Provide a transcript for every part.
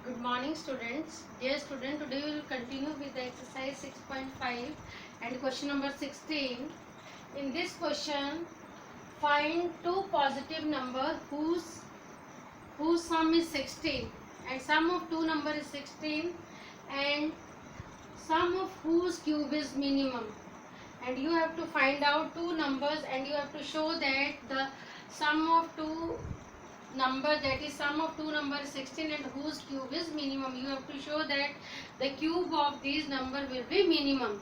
Good morning, students. Dear student, today we will continue with the exercise 6.5 and question number 16. In this question, find two positive numbers whose sum is 16 and sum of two number is 16 and sum of whose cube is minimum. And you have to find out two numbers and you have to show that the sum of two number, that is sum of two number is 16 and whose cube is minimum. You have to show that the cube of these number will be minimum.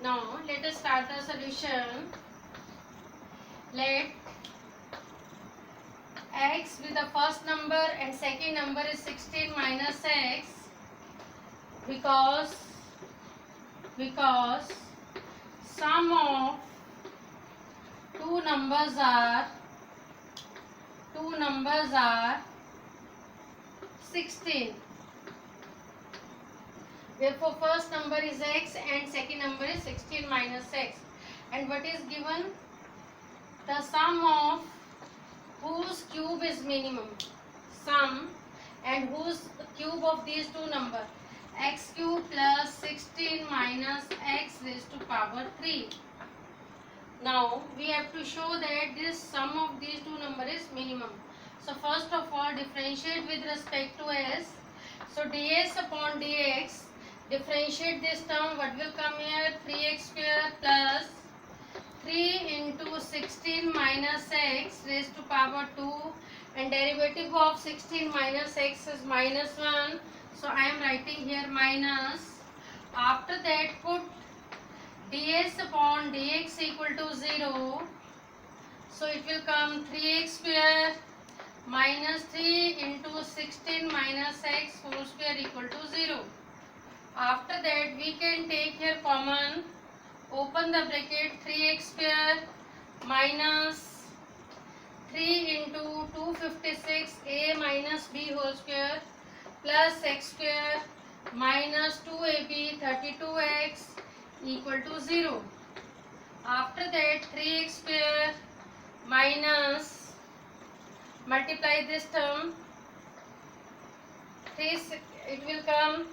Now let us start the solution. Let x with the first number and second number is 16 minus x because sum of two numbers are 16. Therefore, first number is x and second number is 16 minus x. And what is given? The sum of whose cube is minimum. Sum and whose cube of these two numbers. X cube plus 16 minus x raised to power 3. Now we have to show that this sum of these two numbers is minimum. So first of all, differentiate with respect to s. So ds upon dx, differentiate this term. What will come here? 3x square plus 3 into 16 minus x raised to power 2, and derivative of 16 minus x is minus 1. So I am writing here minus. After that, put ds upon dx equal to 0. So it will come 3x square minus 3 into 16 minus x whole square equal to 0. After that, we can take here common. Open the bracket. 3x square minus 3 into 256 a minus b whole square plus x square minus 2ab 32x equal to 0. After that, 3x square minus, multiply this term, 3, it will come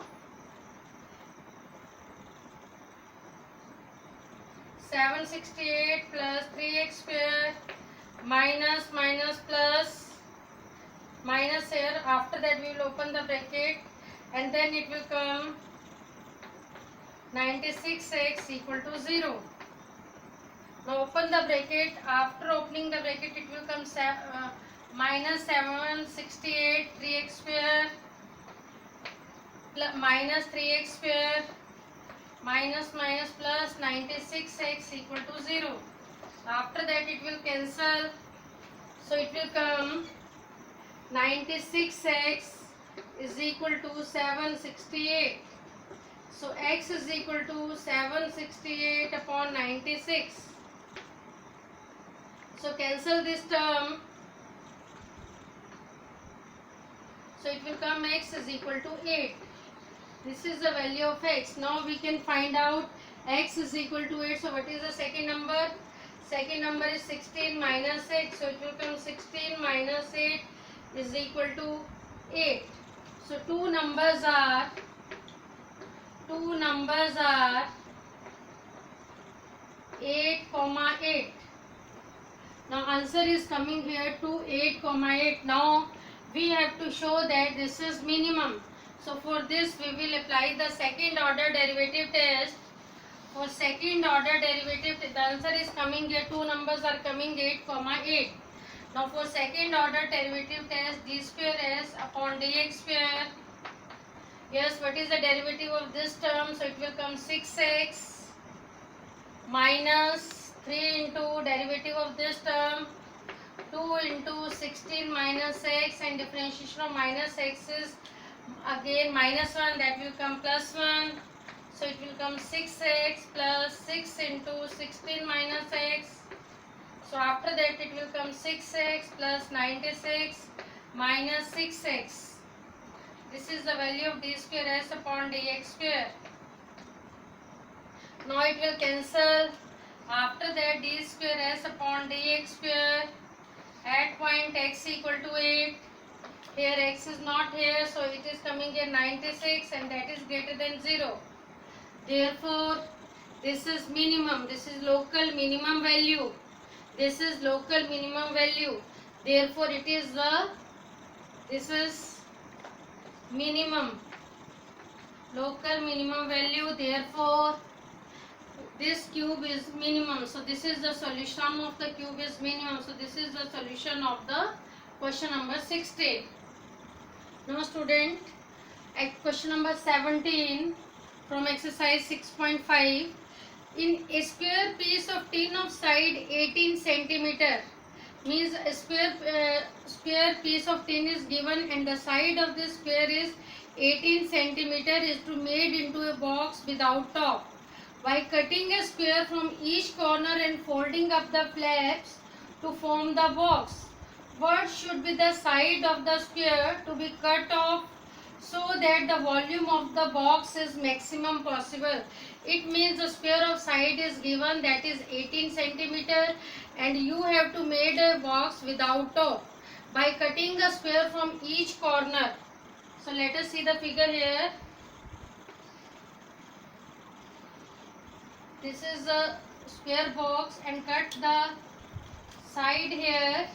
768 plus 3x square minus plus minus here. After that, we will open the bracket and then it will come 96x equal to 0. Now open the bracket. After opening the bracket, it will come minus 768 3x square plus minus 3x square minus plus 96x equal to 0. After that, it will cancel. So it will come 96x is equal to 768. So x is equal to 768 upon 96. So cancel this term. So it will come x is equal to 8. This is the value of x. Now we can find out x is equal to 8. So what is the second number? Second number is 16 minus 8. So it will come 16 minus 8 is equal to 8. So two numbers are 8, 8. Now answer is coming here to 8, 8. Now we have to show that this is minimum. So for this we will apply the second order derivative test. For second order derivative, the answer is coming here. Two numbers are coming 8, 8. Now for second order derivative test, d square s upon dx square. Yes, what is the derivative of this term? So it will come 6x minus 3 into derivative of this term 2 into 16 minus x, and differentiation of minus x is again minus 1, that will come plus 1. So it will come 6x plus 6 into 16 minus x. So after that, it will come 6x plus 96 minus 6x. This is the value of d square s upon dx square. Now it will cancel. After that, d square s upon dx square at point x equal to 8 Here x is not here, so it is coming here 96, and that is greater than 0. Therefore, this is minimum. This is local minimum value. This is local minimum value. Therefore, this is minimum. Local minimum value. Therefore, this cube is minimum. So this is the solution of the cube is minimum. So this is the solution of the question number 16. Now student, at question number 17 from exercise 6.5, in a square piece of tin of side 18 centimeter, means a square piece of tin is given and the side of this square is 18 centimeter is to made into a box without top. By cutting a square from each corner and folding up the flaps to form the box, what should be the side of the square to be cut off so that the volume of the box is maximum possible? It means the square of side is given, that is 18 centimeter, and you have to make a box without top by cutting a square from each corner. So let us see the figure here. This is a square box and cut the side here,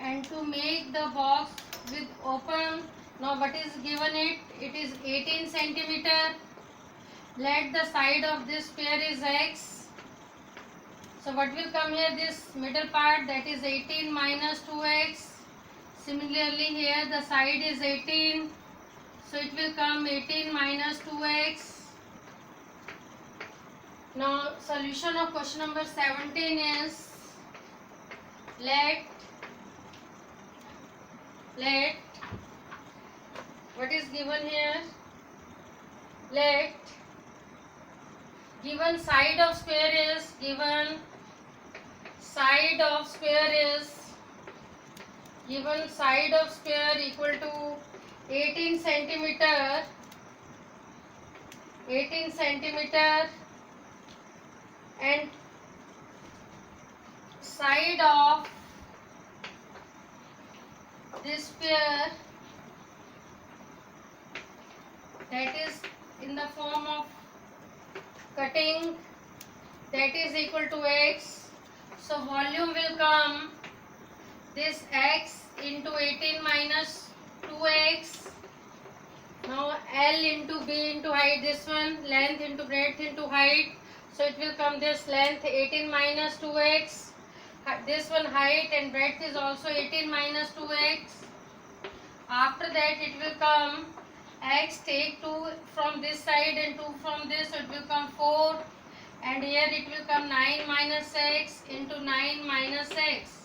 and to make the box with open. Now what is given it is 18 centimeter. Let the side of this square is x. So what will come here, this middle part, that is 18 minus 2x. Similarly here the side is 18, so it will come 18 minus 2x. Now solution of question number 17 is, let what is given here, let given side of square equal to 18 centimeter and side of this square, that is in the form of cutting, that is equal to x. So volume will come this x into 18 minus 2x. Now L into B into height, this one length into breadth into height. So it will come this length 18 minus 2x. This one height and breadth is also 18 minus 2x. After that it will come x, take 2 from this side and 2 from this, so it will come 4, and here it will come 9 minus x into 9 minus x.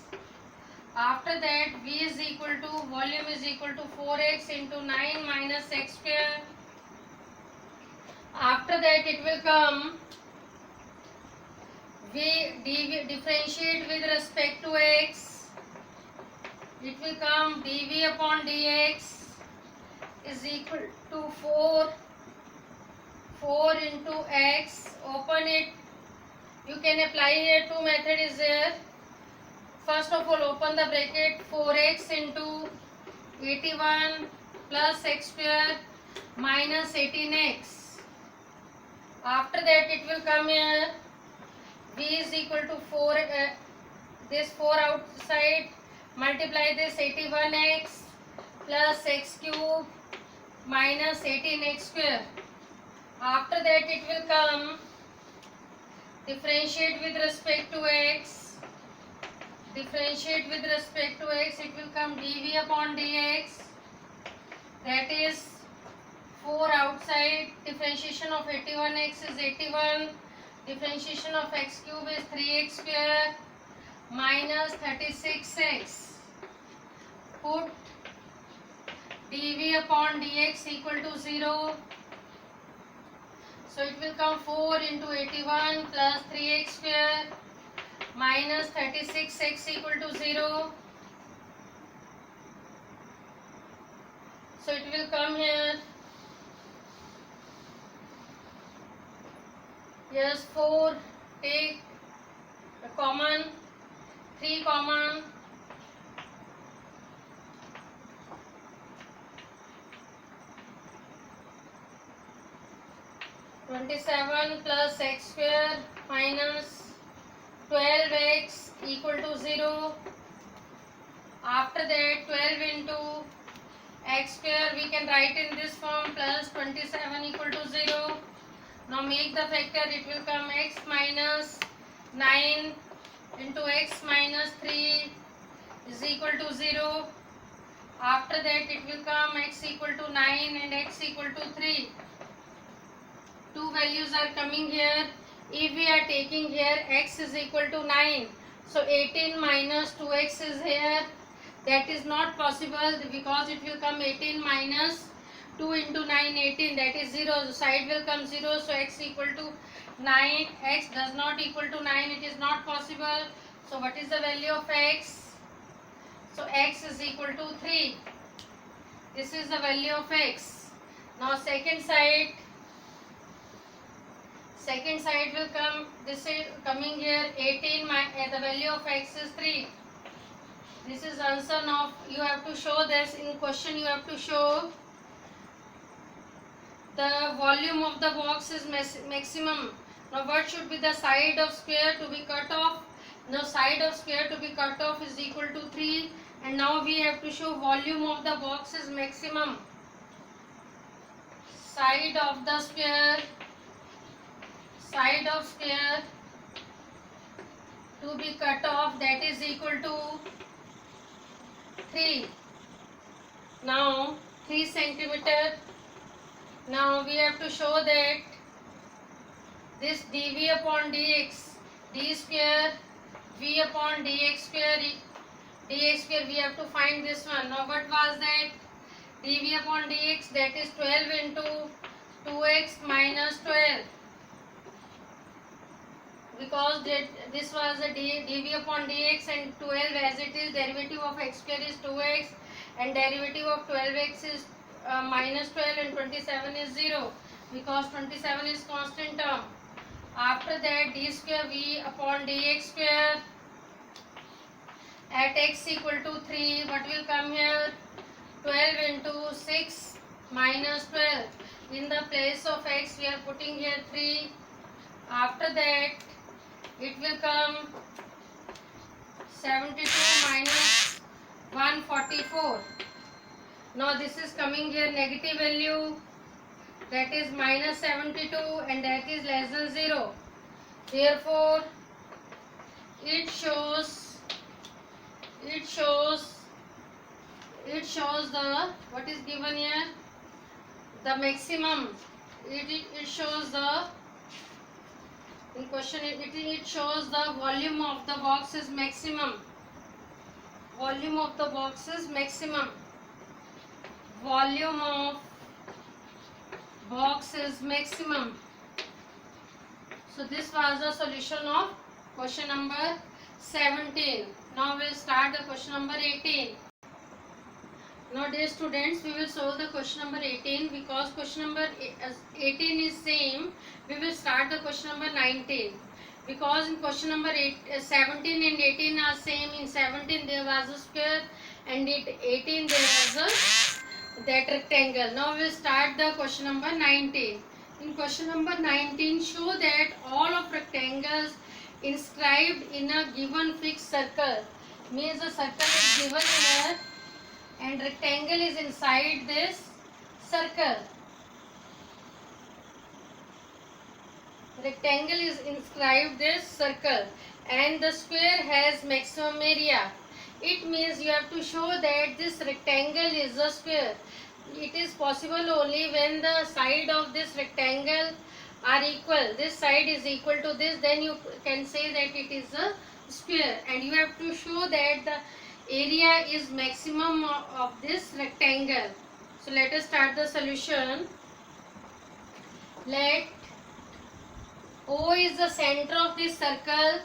After that v is equal to, volume is equal to 4x into 9 minus x square. After that it will come v differentiate with respect to x, it will come dv upon dx is equal to 4 into x. Open it. You can apply here, two method is there. First of all, open the bracket, 4x into 81 plus x square minus 18x. After that it will come here, v is equal to 4, this 4 outside, multiply this 81x plus x cube minus 18x square. After that it will come differentiate with respect to x. Differentiate with respect to x, it will come dv upon dx, that is 4 outside, differentiation of 81x is 81, differentiation of x cube is 3x square minus 36x. Put dv upon dx equal to 0. So it will come 4 into 81 plus 3x square minus 36x equal to 0. So it will come here, yes, 4, take the common, 3 common, 27 plus x square minus 12x equal to 0. After that 12 into x square we can write in this form plus 27 equal to 0. Now make the factor, it will come x minus 9 into x minus 3 is equal to 0. After that it will come x equal to 9 and x equal to 3. Two values are coming here. If we are taking here x is equal to 9, so 18 minus 2x is here. That is not possible because it will come 18 minus 2 into 9, 18, that is 0. So side will come 0, so x equal to 9. X does not equal to 9, it is not possible. So what is the value of x? So x is equal to 3. This is the value of x. Now second side will come, this is coming here 18, the value of x is 3. This is answer. Now you have to show this in question, you have to show the volume of the box is maximum. Now what should be the side of square to be cut off? Now side of square to be cut off is equal to 3, and now we have to show volume of the box is maximum. Side of square to be cut off, that is equal to 3. Now 3 centimeter. Now we have to show that this dv upon dx, d square v upon dx square, we have to find this one. Now what was that? dv upon dx, that is 12 into 2x minus 12, because this was a dv upon dx, and 12 as it is, derivative of x square is 2x and derivative of 12x is minus 12, and 27 is 0 because 27 is constant term. After that d square v upon dx square at x equal to 3, what will come here? 12 into 6 minus 12. In the place of x we are putting here 3. After that it will come 72 minus 144. Now this is coming here negative value, that is minus 72, and that is less than 0. Therefore it shows the, what is given here, the maximum. It shows the, in question it shows the volume of the box is maximum. Volume of the box is maximum. Volume of box is maximum. So this was the solution of question number 17. Now we will start the question number 18. Now dear students, we will solve the question number 18, because question number 18 is same. We will start the question number 19, because in question number 17 and 18 are same. In 17 there was a square, and in 18 there was that rectangle. Now we will start the question number 19. In question number 19, show that all of rectangles inscribed in a given fixed circle, means a circle is given here and rectangle is inside this circle. Rectangle is inscribed this circle and the square has maximum area. It means you have to show that this rectangle is a square. It is possible only when the side of this rectangle are equal. This side is equal to this, then you can say that it is a square, and you have to show that the area is maximum of this rectangle. So let us start the solution. Let O is the center of this circle,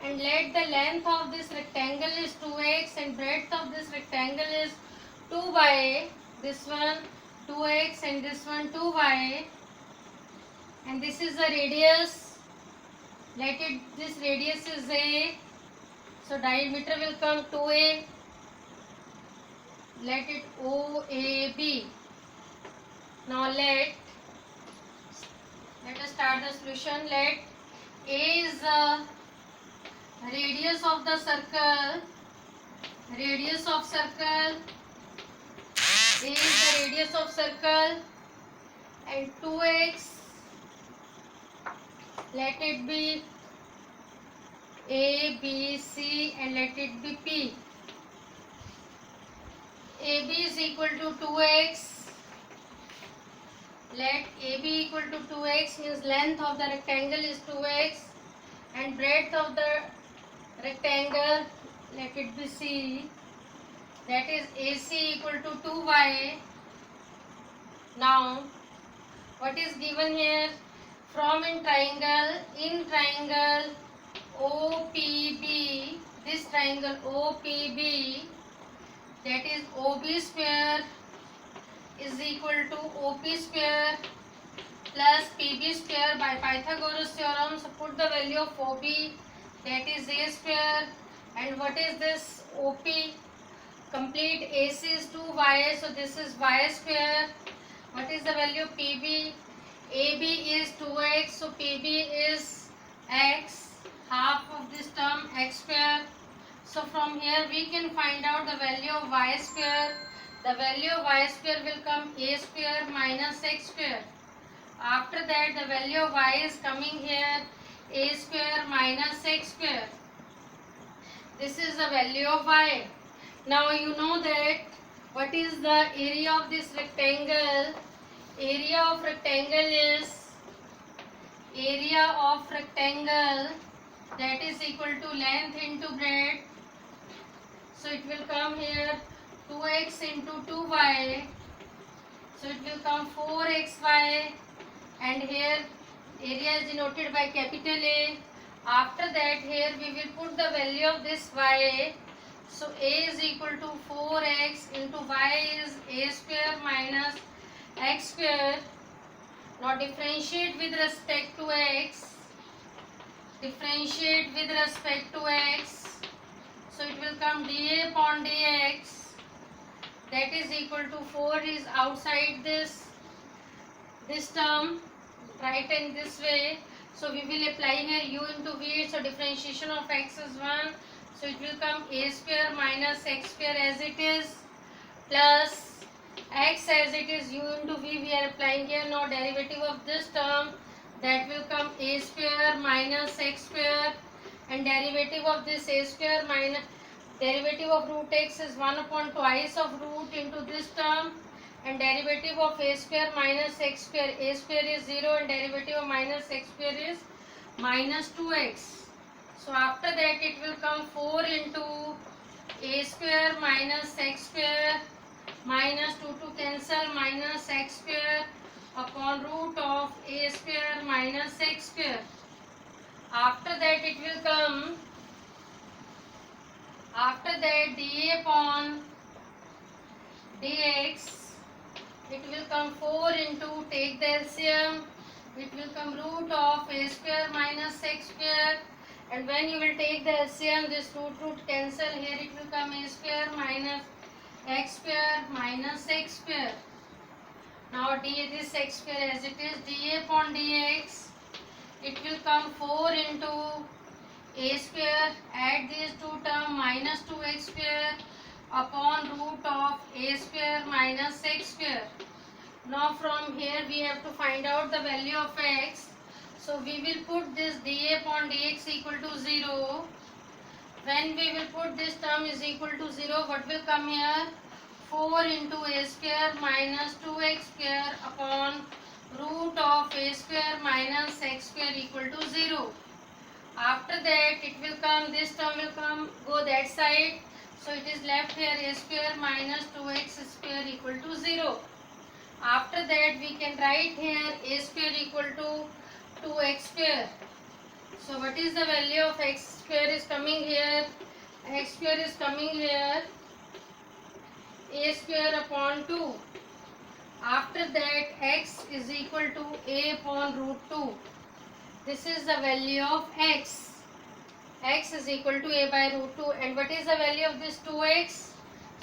and let the length of this rectangle is 2x and breadth of this rectangle is 2 by this one 2x and this one 2 by, and this is the radius. Let it, this radius is A, so diameter will come 2a. Let it OAB. Now let Let us start the solution. Let A is the radius of the circle. Radius of circle. A is the radius of circle, and 2x. Let it be A, B, C, and let it be P. AB is equal to 2x. Let AB equal to 2x means length of the rectangle is 2x and breadth of the rectangle, let it be C, that is AC equal to 2y. Now what is given here? From in triangle OPB, this triangle OPB, that is OB square is equal to OP square plus PB square by Pythagoras theorem. So put the value of OB, that is A square, and what is this OP? Complete AC is 2y, so this is y square. What is the value of PB? AB is 2x, so PB is x, half of this term x square. So from here we can find out the value of y square. The value of y square will come A square minus x square. After that the value of y is coming here A square minus x square. This is the value of y. Now you know that what is the area of this rectangle? Area of rectangle that is equal to length into breadth. So it will come here 2x into 2y. So it will come 4xy, and here area is denoted by capital A. After that here we will put the value of this y. So A is equal to 4x into y is A square minus x square. Now differentiate with respect to x. Differentiate with respect to x. So it will come dA upon dx. That is equal to 4 is outside this term. Write in this way. So we will apply here u into v. So differentiation of x is 1. So it will come A square minus x square as it is plus x as it is u into v. We are applying here. Now derivative of this term, that will come A square minus x square, and derivative of this A square minus derivative of root x is 1 upon twice of root into this term, and derivative of A square minus x square, A square is 0 and derivative of minus x square is minus 2x. So after that it will come 4 into A square minus x square minus 2 to cancel minus x square upon root of A square minus x square. After that it will come, after that dA upon dx, it will come 4 into, take the LCM, it will come root of A square minus x square, and when you will take the LCM, this root cancel, here it will come A square minus x square minus x square. Now this x square as it is, dA upon dx, it will come 4 into A square, add these two terms, minus 2x square upon root of A square minus x square. Now from here we have to find out the value of x. So we will put this dA upon dx equal to 0. When we will put this term is equal to 0, what will come here? 4 into A square minus 2x square upon root of A square minus x square equal to 0. After that it will come, this term will come, go that side. So it is left here A square minus 2x square equal to 0. After that we can write here A square equal to 2x square. So what is the value of x square is coming here? X square is coming here A square upon 2. After that x is equal to A upon root 2. This is the value of x. X is equal to A by root 2. And what is the value of this 2x?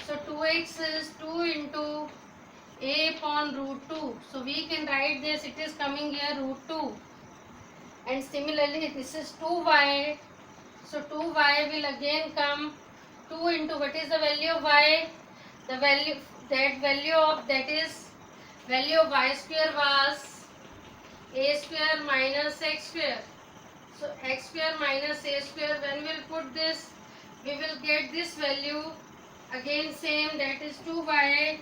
So 2x is 2 into a upon root 2. So we can write this, it is coming here root 2. And similarly this is 2y. So 2y will again come 2 into what is the value of y? The value, that value of, that is value of y square was a square minus x square. So x square minus a square, when we will put this, we will get this value again same, that is 2y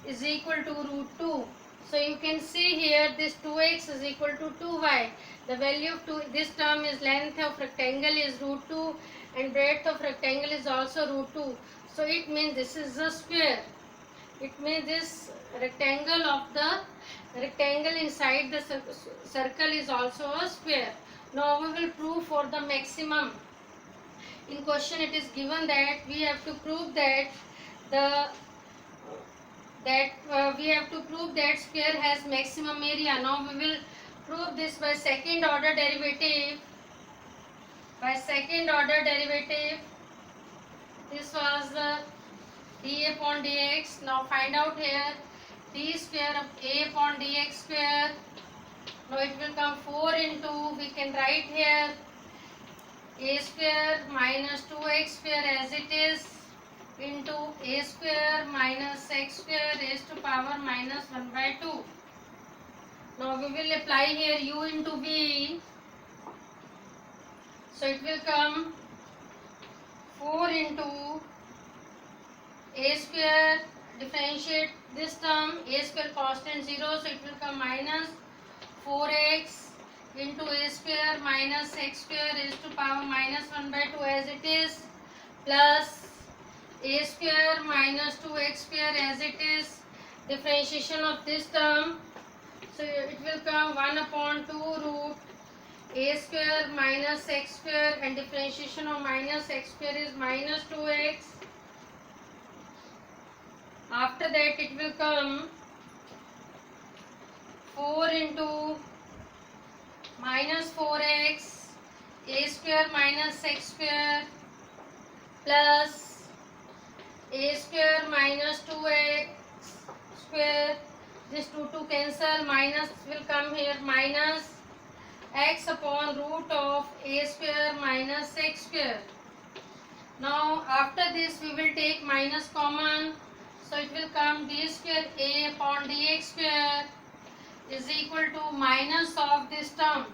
is equal to root 2. So you can see here this 2x is equal to 2y. The value of 2, this term is length of rectangle is root 2 and breadth of rectangle is also root 2. So it means this is a square. It means this rectangle of the rectangle inside the circle is also a square. Now we will prove for the maximum. In question it is given that we have to prove that we have to prove that square has maximum area. Now we will prove this by second order derivative. By second order derivative, this was d upon dx. Now find out here d square of a upon dx square. Now it will come 4 into, we can write here a square minus 2x square as it is into a square minus x square raised to power minus 1 by 2. Now we will apply here u into v. So it will come 4 into a square, differentiate this term, a square constant 0, so it will come minus 4x into a square minus x square raised to power minus 1 by 2 as it is, plus a square minus 2x square as it is, differentiation of this term, so it will come 1 upon 2 root a square minus x square, and differentiation of minus x square is minus 2x. After that it will come 4 into minus 4x a square minus x square plus a square minus 2x square. This 2 cancel, minus will come here, minus x upon root of a square minus x square. Now after this we will take minus common, so it will come d square a upon dx square is equal to minus of this term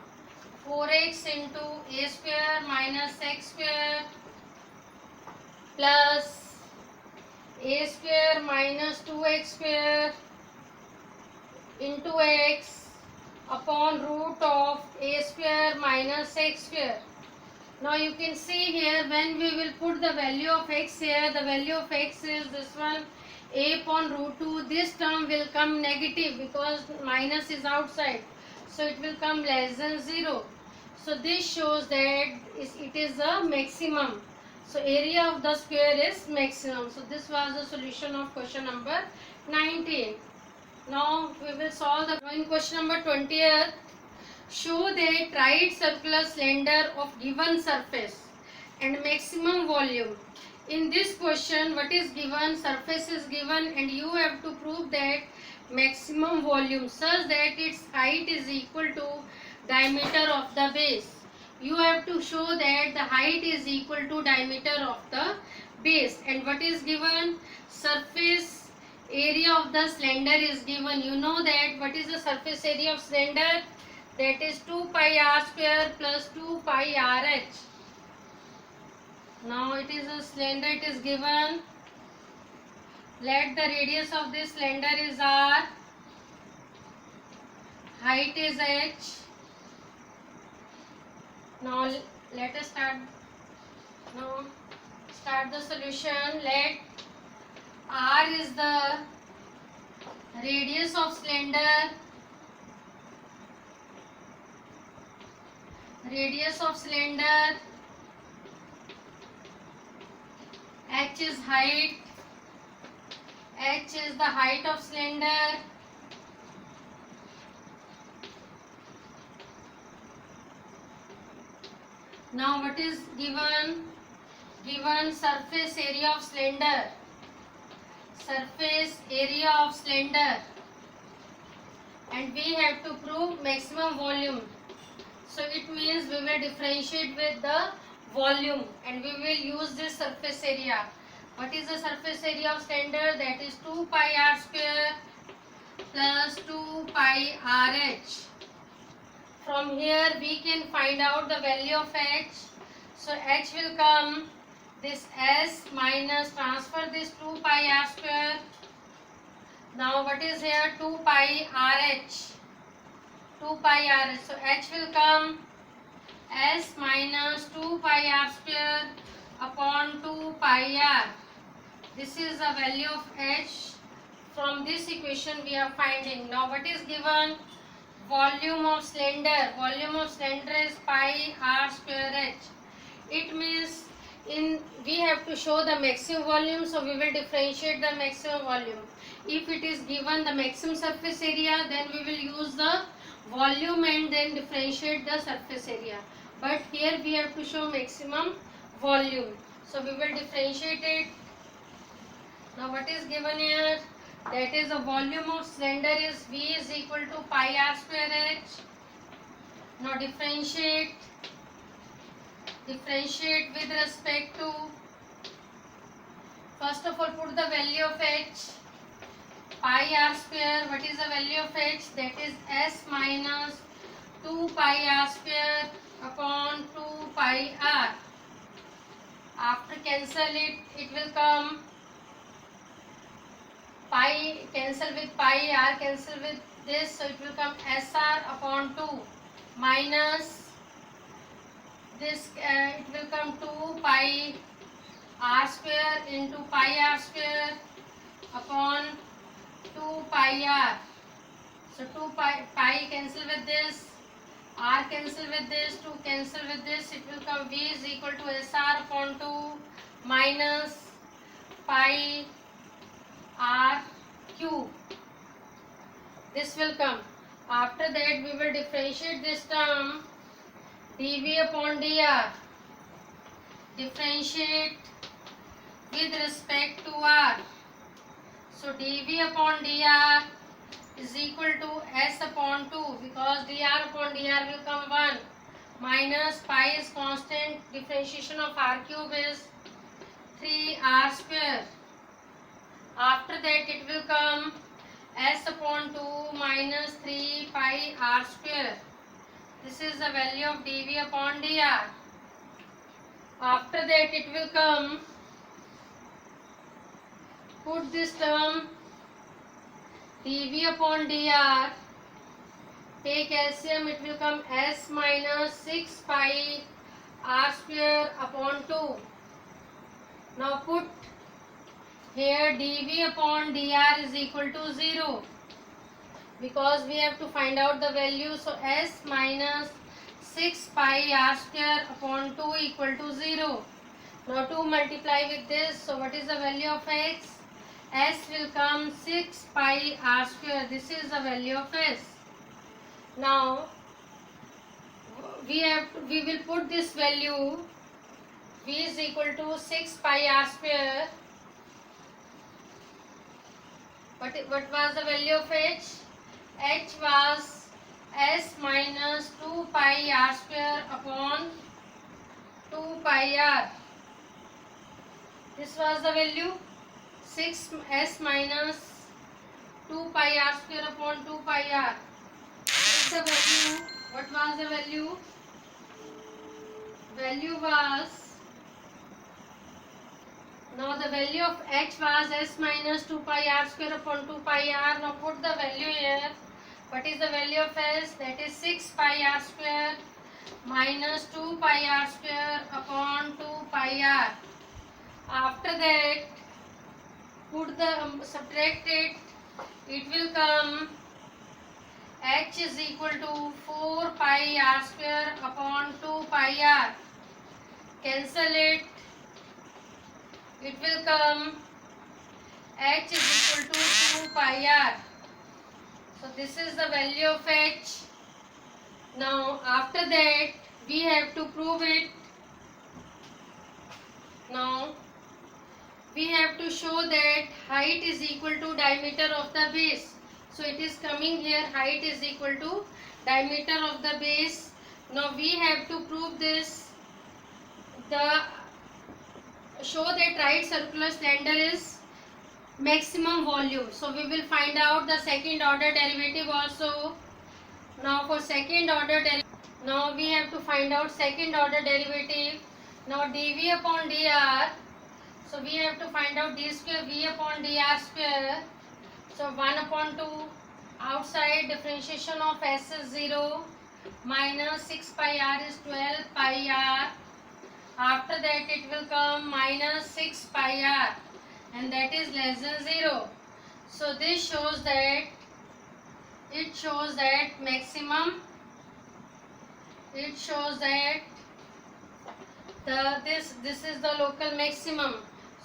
4x into a square minus x square plus a square minus 2x square into x upon root of a square minus x square. Now you can see here, when we will put the value of x here, the value of x is this one, a upon root 2. This term will come negative because minus is outside, so it will come less than 0. So this shows that it is a maximum. So area of the square is maximum. So this was the solution of question number 19. Now we will solve the in question number 20th. Show that right circular cylinder of given surface and maximum volume. In this question, what is given? Surface is given and you have to prove that maximum volume such that its height is equal to diameter of the base. You have to show that the height is equal to diameter of the base. And what is given? Surface area of the cylinder is given. You know that what is the surface area of cylinder? That is 2 pi r square plus 2 pi rh. Now it is a cylinder, it is given. Let the radius of this cylinder is r, height is h. Now let us start the solution. Let r is the radius of cylinder, h is height, h is the height of cylinder. Now what is given? Given surface area of cylinder. surface area of cylinder and we have to prove maximum volume. So it means we will differentiate with the volume and we will use this surface area. What is the surface area of cylinder? That is 2 pi r square plus 2 pi RH. From here we can find out the value of H. So H will come this S minus transfer this 2 pi r square. Now what is here? 2 pi RH. 2 pi r. So H will come S minus 2 pi r square upon 2 pi r. This is the value of H. From this equation we are finding. Now what is given? Volume of cylinder. Volume of cylinder is pi r square H. It means we have to show the maximum volume, so we will differentiate the maximum volume. If it is given the maximum surface area, then we will use the volume and then differentiate the surface area. But here we have to show maximum volume, so we will differentiate it. Now what is given here? That is the volume of cylinder is V is equal to pi r square H. Now differentiate with respect to, first of all put the value of H. Pi r square, what is the value of H? That is S minus 2 pi r square upon 2 pi r. After cancel it, it will come pi, cancel with pi, r cancel with this, so it will come SR upon 2 minus this, it will come 2 pi r square into pi r square upon 2 pi r. So 2 pi cancel with this, r cancel with this, 2 cancel with this, it will come V is equal to SR upon 2 minus pi r cube. This will come. After that we will differentiate this term dV upon dr. Differentiate with respect to r. So dV upon dr is equal to S upon 2, because dr upon dr will come 1 minus pi is constant, differentiation of r cube is 3r square. After that it will come S upon 2 minus 3 pi r square. This is the value of dV upon dr. After that it will come, put this term dV upon dr, take LCM, it will come S minus 6 pi r square upon 2. Now put here dV upon dr is equal to 0, because we have to find out the value. So S minus 6 pi r square upon 2 equal to 0. Now 2 multiply with this, so what is the value of X? S will come 6 pi r square. This is the value of S. Now we will put this value V is equal to 6 pi r square. What was the value of H? H was S minus 2 pi r square upon 2 pi r. This was the value 6S minus 2 pi r square upon 2 pi r. The value, what was the value? Value was, now the value of H was S minus 2 pi r square upon 2 pi r. Now put the value here. What is the value of S? That is 6 pi r square minus 2 pi r square upon 2 pi r. After that, put the subtract it. It will come H is equal to 4 pi r square upon 2 pi r. Cancel it. It will come H is equal to 2 pi r. So this is the value of H. Now after that we have to prove it. Now we have to show that height is equal to diameter of the base. So it is coming here, height is equal to diameter of the base. Now we have to prove this. Show that right circular cylinder is maximum volume. So we will find out the second order derivative also. Now for second order now we have to find out second order derivative. Now dv upon dr. So we have to find out d square v upon dr square. So 1 upon 2 outside differentiation of s is 0 minus 6 pi r is 12 pi r. After that it will come minus 6 pi r and that is less than 0. So this shows that maximum, it shows that this is the local maximum.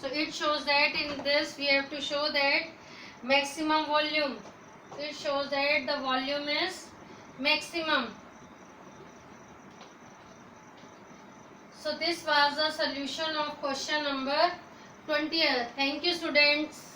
So it shows that in this we have to show that maximum volume. It shows that the volume is maximum. So this was the solution of question number 20. Thank you students.